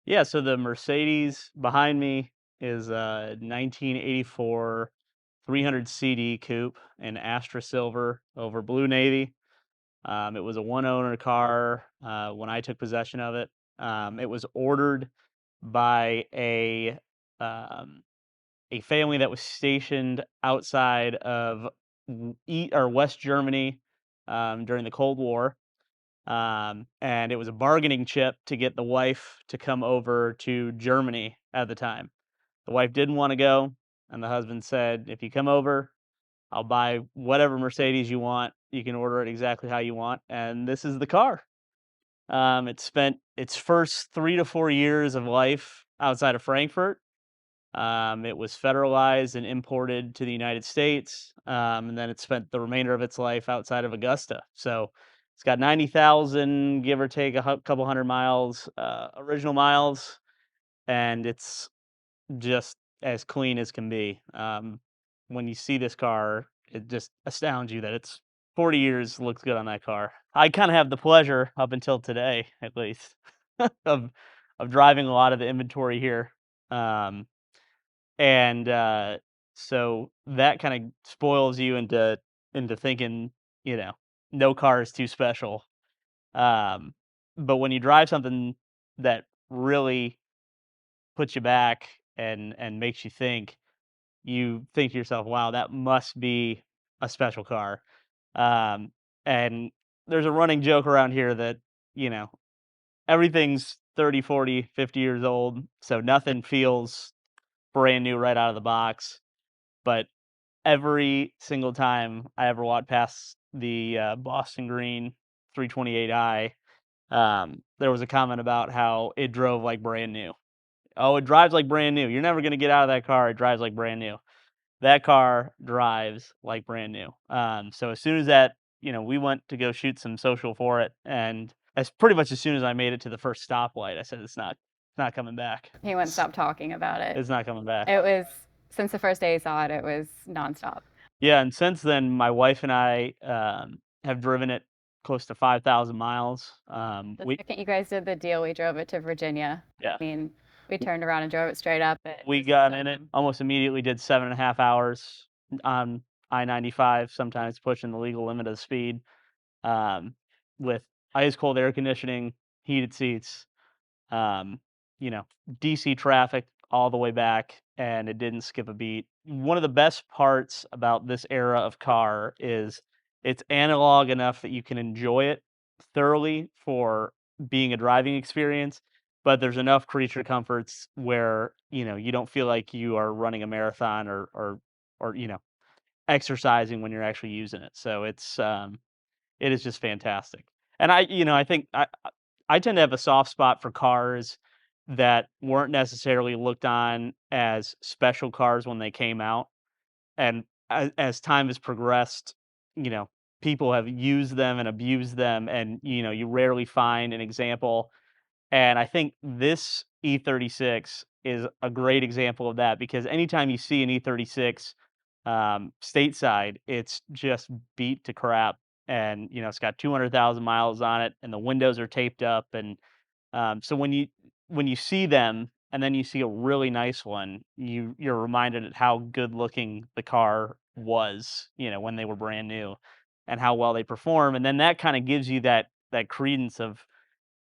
Yeah, so the Mercedes behind me is a 1984 300 CD coupe in Astra Silver over blue navy. It was a one owner car when I took possession of it. It was ordered by um, a family that was stationed outside of West Germany during the Cold War. And it was a bargaining chip to get the wife to come over to Germany at the time. The wife didn't want to go, and the husband said, "If you come over, I'll buy whatever Mercedes you want. You can order it exactly how you want." And this is the car. It spent its first 3 to 4 years of life outside of Frankfurt. It was federalized and imported to the United States, and then it spent the remainder of its life outside of Augusta. So it's got 90,000, give or take couple hundred miles, original miles, and it's just as clean as can be. When you see this car, it just astounds you that it's 40 years looks good on that car. I kind of have the pleasure up until today, at least, of driving a lot of the inventory here. Um, and so that kinda spoils you into thinking, you know, no car is too special. Um, but when you drive something that really puts you back and makes you think to yourself, "Wow, that must be a special car." Um, and there's a running joke around here that, you know, everything's 30, 40, 50 years old, so nothing feels brand new right out of the box, but every single time I ever walked past the, Boston Green 328i, there was a comment about how it drove like brand new. "Oh, it drives like brand new. You're never gonna get out of that car. It drives like brand new." That car drives like brand new. So as soon as we went to go shoot some social for it, and as pretty much as soon as I made it to the first stoplight, I said, "It's not coming back. He wouldn't stop talking about it. It's not coming back." It was since the first day he saw it, it was nonstop. Yeah, and since then, my wife and I, have driven it close to 5,000 miles. The second you guys did the deal, we drove it to Virginia. Yeah, I mean, we turned around and drove it straight up. It we was got in it, almost immediately did 7.5 hours on I-95, sometimes pushing the legal limit of speed, um, with ice cold air conditioning, heated seats, um, you know, DC traffic all the way back, and it didn't skip a beat. One of the best parts about this era of car is it's analog enough that you can enjoy it thoroughly for being a driving experience, but there's enough creature comforts where, you don't feel like you are running a marathon or exercising when you're actually using it. So it is just fantastic. And I think I tend to have a soft spot for cars that weren't necessarily looked on as special cars when they came out, and as time has progressed, you know, people have used them and abused them, and you rarely find an example. And I think this E36 is a great example of that because anytime you see an E36 stateside, it's just beat to crap. And it's got 200,000 miles on it, and the windows are taped up. And so when you see them, and then you see a really nice one, you're reminded at how good looking the car was, when they were brand new, and how well they perform. And then that kind of gives you that credence of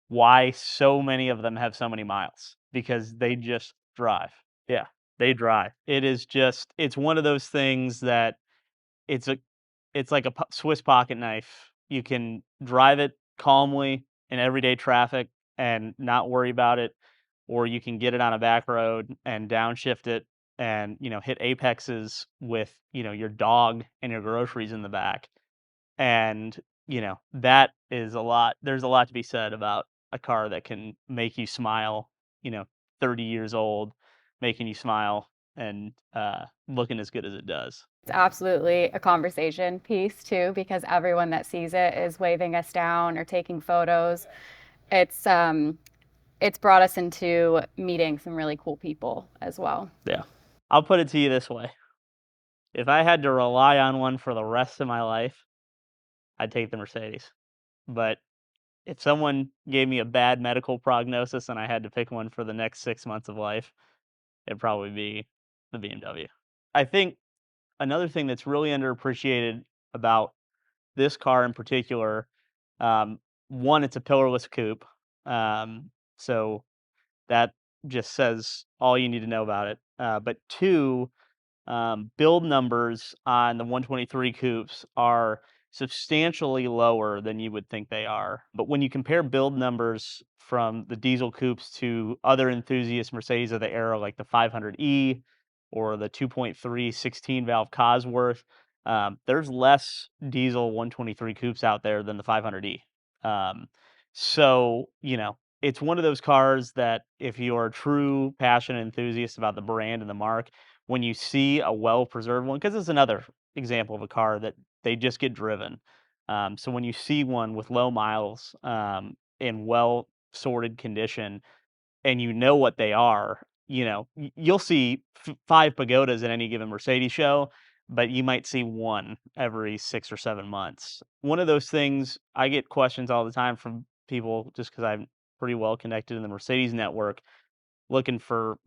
why so many of them have so many miles, because they just drive. Yeah, they drive. It's one of those things that it's a it's like a Swiss pocket knife. You can drive it calmly in everyday traffic and not worry about it, or you can get it on a back road and downshift it and, hit apexes with, your dog and your groceries in the back. And, that is a lot. There's a lot to be said about a car that can make you smile, 30 years old, making you smile and looking as good as it does. It's absolutely a conversation piece too, because everyone that sees it is waving us down or taking photos. It's um, it's brought us into meeting some really cool people as well. Yeah. I'll put it to you this way. If I had to rely on one for the rest of my life, I'd take the Mercedes. But if someone gave me a bad medical prognosis and I had to pick one for the next 6 months of life, it'd probably be the BMW. I think another thing that's really underappreciated about this car in particular, um, one, it's a pillarless coupe, so that just says all you need to know about it. But two, build numbers on the 123 coupes are substantially lower than you would think they are. But when you compare build numbers from the diesel coupes to other enthusiast Mercedes of the era, like the 500E or the 2.3 16-valve Cosworth, there's less diesel 123 coupes out there than the 500E. Um, so, it's one of those cars that if you're a true passionate enthusiast about the brand and the mark, when you see a well-preserved one, because it's another example of a car that they just get driven. So when you see one with low miles, in well-sorted condition, and you know what they are, you'll see 5 Pagodas at any given Mercedes show, but you might see 1 every 6 or 7 months. One of those things I get questions all the time from people just because 'cause I'm pretty well connected in the Mercedes network looking for,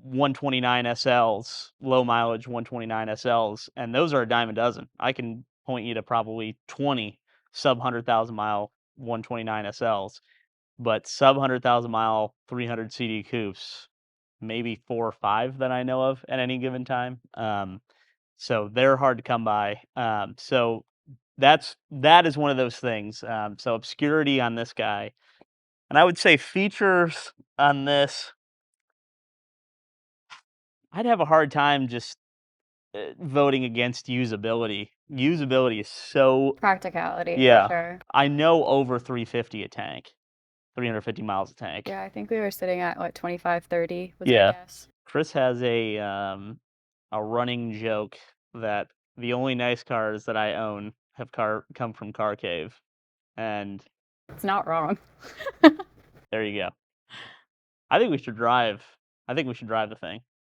129 SLs, low mileage 129 SLs, and those are a dime a dozen. I can point you to probably 20 sub 100,000 mile 129 SLs, but sub 100,000 mile 300 CD coupes, maybe 4 or 5 that I know of at any given time. So they're hard to come by. So that is one of those things. So obscurity on this guy, and I would say features on this, I'd have a hard time just voting against usability. Usability is so Practicality for yeah. sure. I know over 350 a tank, 350 miles a tank. Yeah, I think we were sitting at what, 25, 30 was my Yeah. guess. Chris has a running joke that the only nice cars that I own have come from Car Cave, and It's not wrong. there you go. I think we should drive. I think we should drive the thing.